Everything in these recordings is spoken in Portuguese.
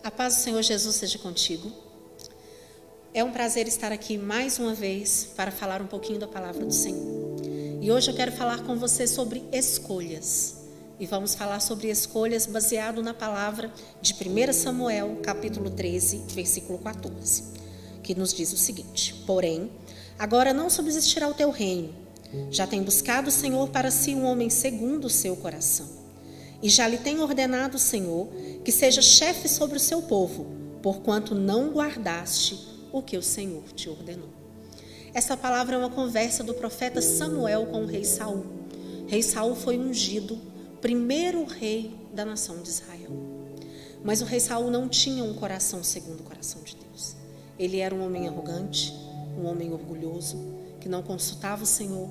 A paz do Senhor Jesus seja contigo. É um prazer estar aqui mais uma vez para falar um pouquinho da palavra do Senhor. E hoje eu quero falar com você sobre escolhas. E vamos falar sobre escolhas baseado na palavra de 1 Samuel, capítulo 13, versículo 14, que nos diz o seguinte: porém, agora não subsistirá o teu reino. Já tem buscado o Senhor para si um homem segundo o seu coração. E já lhe tem ordenado o Senhor que seja chefe sobre o seu povo, porquanto não guardaste o que o Senhor te ordenou. Essa palavra é uma conversa do profeta Samuel com o rei Saul. O rei Saul foi ungido, primeiro rei da nação de Israel. Mas o rei Saul não tinha um coração segundo o coração de Deus. Ele era um homem arrogante, um homem orgulhoso, que não consultava o Senhor,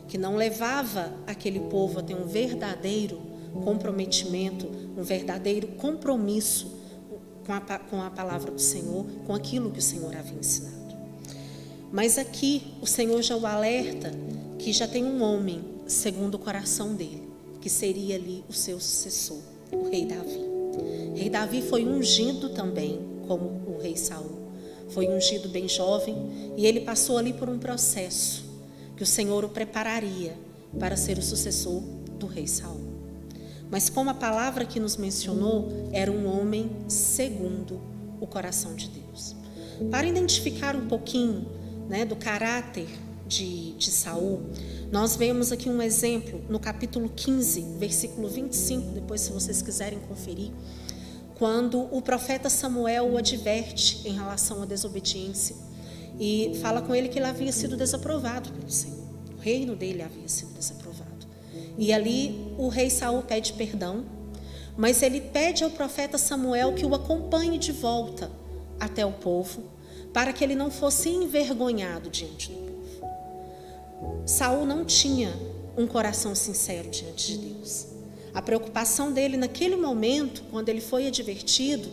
que não levava aquele povo a ter um verdadeiro comprometimento, um verdadeiro compromisso com a palavra do Senhor, com aquilo que o Senhor havia ensinado. Mas aqui o Senhor já o alerta que já tem um homem segundo o coração dele, que seria ali o seu sucessor, o rei Davi. O rei Davi foi ungido também como o rei Saul. Foi ungido bem jovem e ele passou ali por um processo que o Senhor o prepararia para ser o sucessor do rei Saul. Mas como a palavra que nos mencionou, era um homem segundo o coração de Deus. Para identificar um pouquinho, do caráter de Saul, nós vemos aqui um exemplo no capítulo 15, versículo 25, depois se vocês quiserem conferir, quando o profeta Samuel o adverte em relação à desobediência e fala com ele que ele havia sido desaprovado pelo Senhor. O reino dele havia sido desaprovado. E ali o rei Saul pede perdão, mas ele pede ao profeta Samuel que o acompanhe de volta até o povo, para que ele não fosse envergonhado diante do povo. Saul não tinha um coração sincero diante de Deus. A preocupação dele naquele momento, quando ele foi advertido,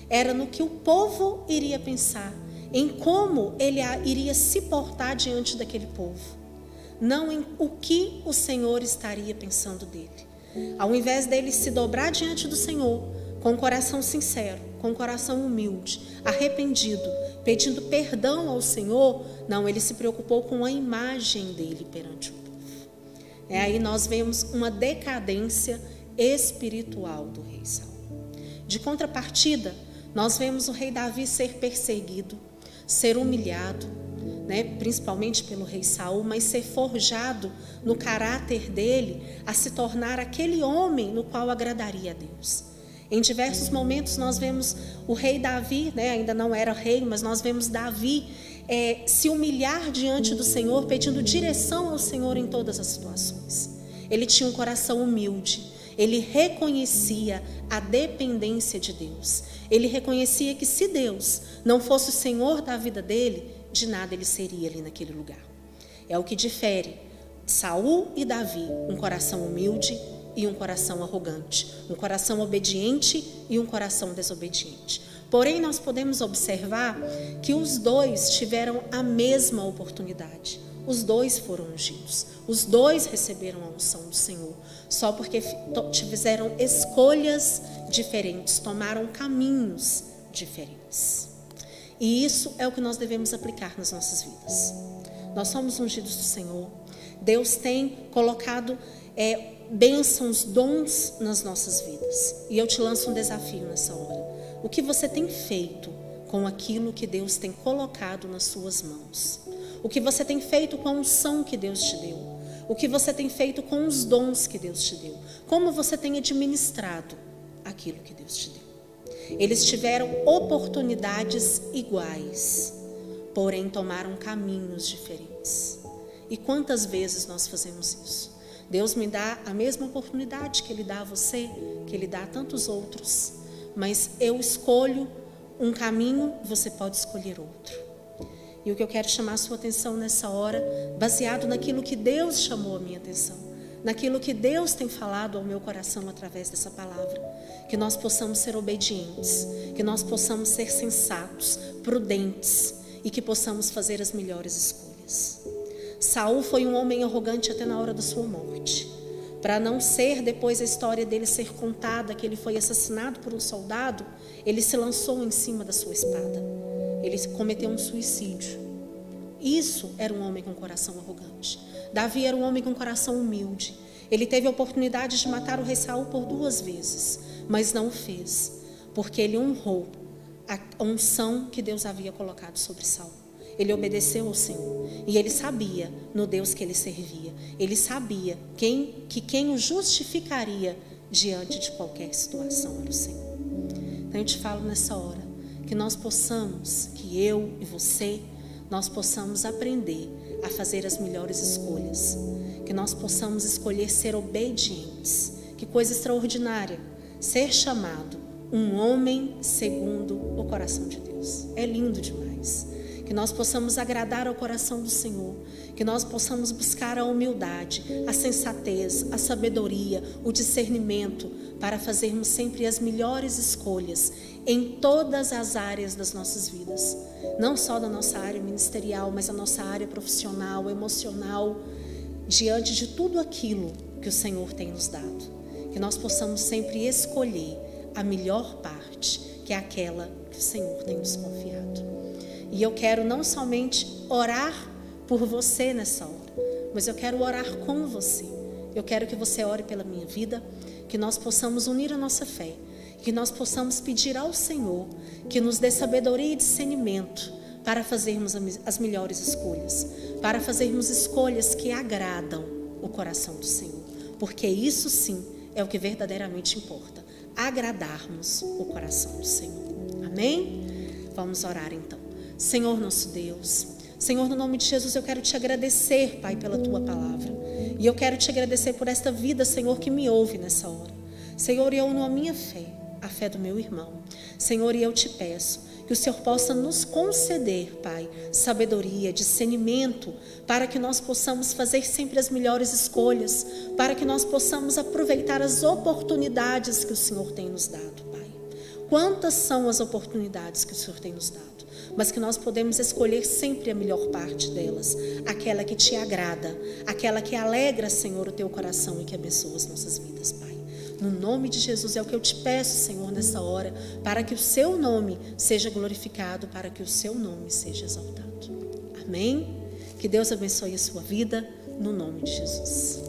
era no que o povo iria pensar, em como ele iria se portar diante daquele povo, não em o que o Senhor estaria pensando dele. Ao invés dele se dobrar diante do Senhor, com um coração sincero, com um coração humilde, arrependido, pedindo perdão ao Senhor, não, ele se preocupou com a imagem dele perante o povo. Aí nós vemos uma decadência espiritual do rei Saul. De contrapartida, nós vemos o rei Davi ser perseguido, ser humilhado, principalmente pelo rei Saul, mas ser forjado no caráter dele a se tornar aquele homem no qual agradaria a Deus. Em diversos momentos nós vemos o rei Davi, ainda não era rei, mas nós vemos Davi se humilhar diante do Senhor, pedindo direção ao Senhor em todas as situações. Ele tinha um coração humilde, ele reconhecia a dependência de Deus. Ele reconhecia que se Deus não fosse o Senhor da vida dele, de nada ele seria ali naquele lugar. É o que difere Saul e Davi, um coração humilde e um coração arrogante, um coração obediente e um coração desobediente. Porém, nós podemos observar que os dois tiveram a mesma oportunidade. Os dois foram ungidos, os dois receberam a unção do Senhor, só porque fizeram escolhas diferentes, tomaram caminhos diferentes. E isso é o que nós devemos aplicar nas nossas vidas. Nós somos ungidos do Senhor. Deus tem colocado bênçãos, dons nas nossas vidas. E eu te lanço um desafio nessa hora. O que você tem feito com aquilo que Deus tem colocado nas suas mãos? O que você tem feito com a unção que Deus te deu? O que você tem feito com os dons que Deus te deu? Como você tem administrado aquilo que Deus te deu? Eles tiveram oportunidades iguais, porém tomaram caminhos diferentes. E quantas vezes nós fazemos isso? Deus me dá a mesma oportunidade que Ele dá a você, que Ele dá a tantos outros, mas eu escolho um caminho, você pode escolher outro. E o que eu quero chamar a sua atenção nessa hora, baseado naquilo que Deus chamou a minha atenção, naquilo que Deus tem falado ao meu coração através dessa palavra, que nós possamos ser obedientes, que nós possamos ser sensatos, prudentes e que possamos fazer as melhores escolhas. Saul foi um homem arrogante até na hora da sua morte. para não ser depois a história dele ser contada, que ele foi assassinado por um soldado, ele se lançou em cima da sua espada. Ele cometeu um suicídio. Isso era um homem com coração arrogante. Davi era um homem com coração humilde. Ele teve a oportunidade de matar o rei Saul por 2 vezes, mas não o fez, porque ele honrou a unção que Deus havia colocado sobre Saul. Ele obedeceu ao Senhor. E ele sabia no Deus que ele servia. Ele sabia que quem o justificaria diante de qualquer situação era o Senhor. Então eu te falo nessa hora, que nós possamos, que eu e você, nós possamos aprender a fazer as melhores escolhas. Que nós possamos escolher ser obedientes. Que coisa extraordinária, ser chamado um homem segundo o coração de Deus. É lindo demais. Que nós possamos agradar ao coração do Senhor. Que nós possamos buscar a humildade, a sensatez, a sabedoria, o discernimento, para fazermos sempre as melhores escolhas em todas as áreas das nossas vidas. Não só da nossa área ministerial, mas a nossa área profissional, emocional, diante de tudo aquilo que o Senhor tem nos dado. Que nós possamos sempre escolher a melhor parte, que é aquela que o Senhor tem nos confiado. E eu quero não somente orar por você nessa hora, mas eu quero orar com você. Eu quero que você ore pela minha vida, que nós possamos unir a nossa fé, que nós possamos pedir ao Senhor que nos dê sabedoria e discernimento para fazermos as melhores escolhas, para fazermos escolhas que agradam o coração do Senhor, porque isso sim é o que verdadeiramente importa, agradarmos o coração do Senhor. Amém? Vamos orar então. Senhor nosso Deus, Senhor, no nome de Jesus, eu quero te agradecer, Pai, pela tua palavra. E eu quero te agradecer por esta vida, Senhor, que me ouve nessa hora. Senhor, eu uno a minha fé, a fé do meu irmão. Senhor, e eu te peço que o Senhor possa nos conceder, Pai, sabedoria, discernimento, para que nós possamos fazer sempre as melhores escolhas, para que nós possamos aproveitar as oportunidades que o Senhor tem nos dado, Pai. Quantas são as oportunidades que o Senhor tem nos dado? Mas que nós podemos escolher sempre a melhor parte delas, aquela que te agrada, aquela que alegra, Senhor, o teu coração e que abençoa as nossas vidas, Pai. No nome de Jesus é o que eu te peço, Senhor, nessa hora, para que o seu nome seja glorificado, para que o seu nome seja exaltado. Amém? Que Deus abençoe a sua vida, no nome de Jesus.